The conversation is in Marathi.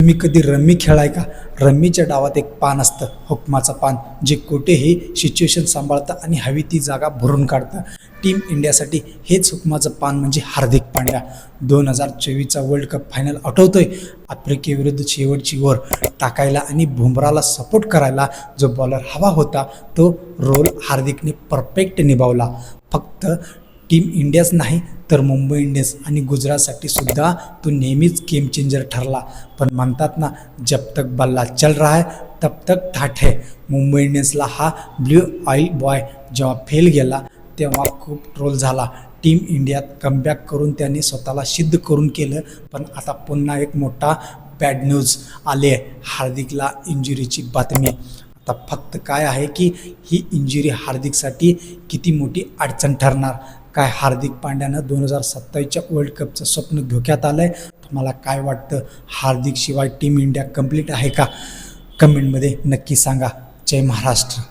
तुम्ही कधी रम्मी खेळाय का? रम्मीच्या डावात एक पान असतं, हुकमाचं पान, जे कुठेही सिच्युएशन सांभाळतं आणि हवी ती जागा भरून काढतं. टीम इंडियासाठी हेच हुकमाचं पान म्हणजे Hardik Pandya. 2024चा world cup final आठवतोय? आफ्रिकेविरुद्ध शेवटची ओव्हर टाकायला आणि बुमराला सपोर्ट करायला जो बॉलर हवा होता, तो रोल हार्दिकने परफेक्ट निभावला. फक्त टीम इंडियाच नाही तर मुंबई इंडियन्स आणि गुजरातसाठी सुद्धा तो नेहमीच गेम चेंजर ठरला. पण म्हणतात ना, जब तक बल्ला चल रहा है तब तक ठाठ है. मुंबई इंडियन्सला हा ब्ल्यू आय बॉय जेव्हा फेल गेला तेव्हा खूप ट्रोल झाला. टीम इंडियात कमबॅक करून त्यांनी स्वतःला सिद्ध करून केलं. पण आता पुन्हा एक मोठा बॅड न्यूज आली आहे, हार्दिकला इंजुरीची बातमी. आता फक्त काय आहे की ही इंजुरी हार्दिकसाठी किती मोठी अडचण ठरणार. काय हार्दिक पांड्यानं 2027च्या वर्ल्ड कपचं स्वप्न धोक्यात आलं आहे? तुम्हाला काय वाटतं? हार्दिकशिवाय टीम इंडिया कंप्लीट आहे का? कमेंटमध्ये नक्की सांगा. जय महाराष्ट्र.